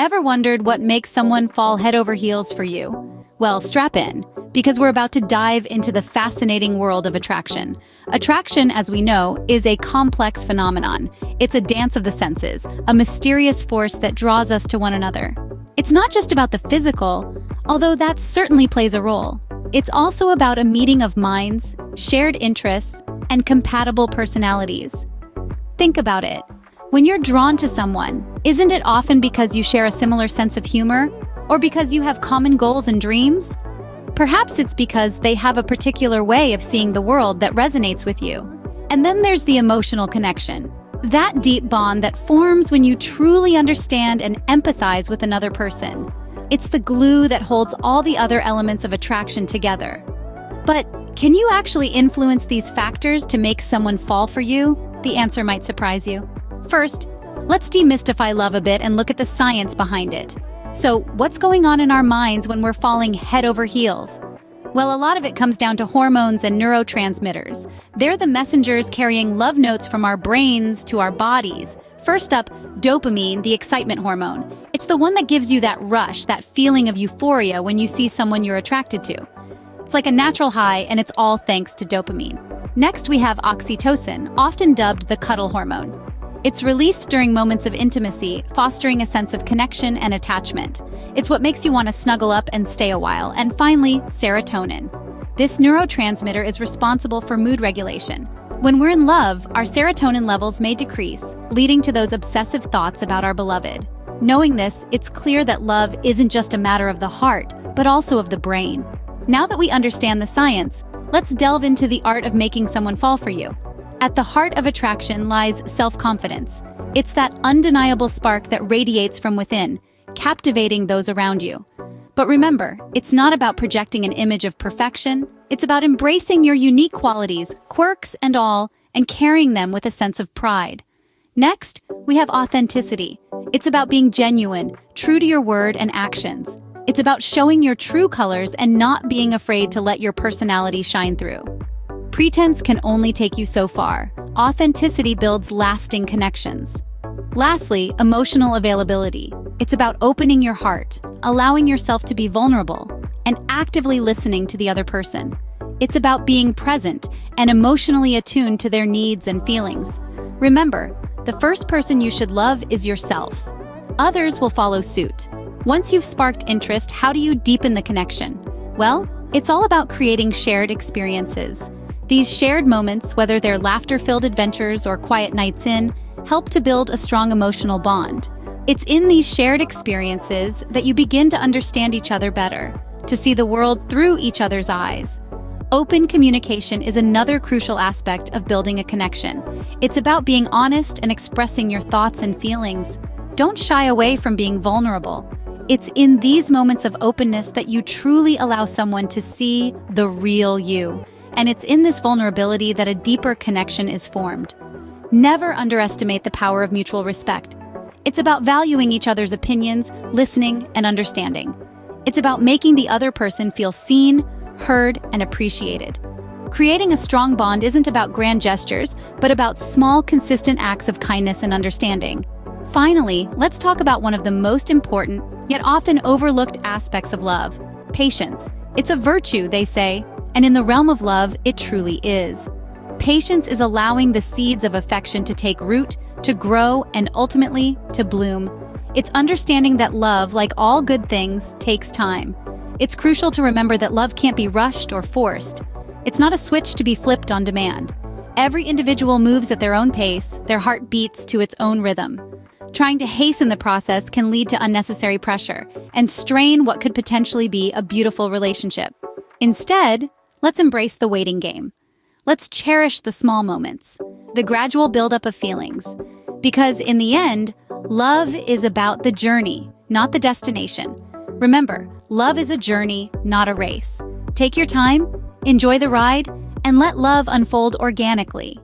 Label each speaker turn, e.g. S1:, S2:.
S1: Ever wondered what makes someone fall head over heels for you? Well, strap in, because we're about to dive into the fascinating world of attraction. Attraction, as we know, is a complex phenomenon. It's a dance of the senses, a mysterious force that draws us to one another. It's not just about the physical, although that certainly plays a role. It's also about a meeting of minds, shared interests, and compatible personalities. Think about it. When you're drawn to someone, isn't it often because you share a similar sense of humor? Or because you have common goals and dreams? Perhaps it's because they have a particular way of seeing the world that resonates with you. And then there's the emotional connection. That deep bond that forms when you truly understand and empathize with another person. It's the glue that holds all the other elements of attraction together. But can you actually influence these factors to make someone fall for you? The answer might surprise you. First, let's demystify love a bit and look at the science behind it. So, what's going on in our minds when we're falling head over heels? Well, a lot of it comes down to hormones and neurotransmitters. They're the messengers carrying love notes from our brains to our bodies. First up, dopamine, the excitement hormone. It's the one that gives you that rush, that feeling of euphoria when you see someone you're attracted to. It's like a natural high, and it's all thanks to dopamine. Next, we have oxytocin, often dubbed the cuddle hormone. It's released during moments of intimacy, fostering a sense of connection and attachment. It's what makes you want to snuggle up and stay a while. And finally, serotonin. This neurotransmitter is responsible for mood regulation. When we're in love, our serotonin levels may decrease, leading to those obsessive thoughts about our beloved. Knowing this, it's clear that love isn't just a matter of the heart, but also of the brain. Now that we understand the science, let's delve into the art of making someone fall for you. At the heart of attraction lies self-confidence. It's that undeniable spark that radiates from within, captivating those around you. But remember, it's not about projecting an image of perfection. It's about embracing your unique qualities, quirks and all, and carrying them with a sense of pride. Next, we have authenticity. It's about being genuine, true to your word and actions. It's about showing your true colors and not being afraid to let your personality shine through. Pretense can only take you so far. Authenticity builds lasting connections. Lastly, emotional availability. It's about opening your heart, allowing yourself to be vulnerable, and actively listening to the other person. It's about being present and emotionally attuned to their needs and feelings. Remember, the first person you should love is yourself. Others will follow suit. Once you've sparked interest, how do you deepen the connection? Well, it's all about creating shared experiences. These shared moments, whether they're laughter-filled adventures or quiet nights in, help to build a strong emotional bond. It's in these shared experiences that you begin to understand each other better, to see the world through each other's eyes. Open communication is another crucial aspect of building a connection. It's about being honest and expressing your thoughts and feelings. Don't shy away from being vulnerable. It's in these moments of openness that you truly allow someone to see the real you. And it's in this vulnerability that a deeper connection is formed. Never underestimate the power of mutual respect. It's about valuing each other's opinions, listening, and understanding. It's about making the other person feel seen, heard, and appreciated. Creating a strong bond isn't about grand gestures, but about small, consistent acts of kindness and understanding. Finally, let's talk about one of the most important, yet often overlooked aspects of love: patience. It's a virtue, they say. And in the realm of love, it truly is. Patience is allowing the seeds of affection to take root, to grow, and ultimately to bloom. It's understanding that love, like all good things, takes time. It's crucial to remember that love can't be rushed or forced. It's not a switch to be flipped on demand. Every individual moves at their own pace, their heart beats to its own rhythm. Trying to hasten the process can lead to unnecessary pressure and strain what could potentially be a beautiful relationship. Instead, let's embrace the waiting game. Let's cherish the small moments, the gradual buildup of feelings. Because in the end, love is about the journey, not the destination. Remember, love is a journey, not a race. Take your time, enjoy the ride, and let love unfold organically.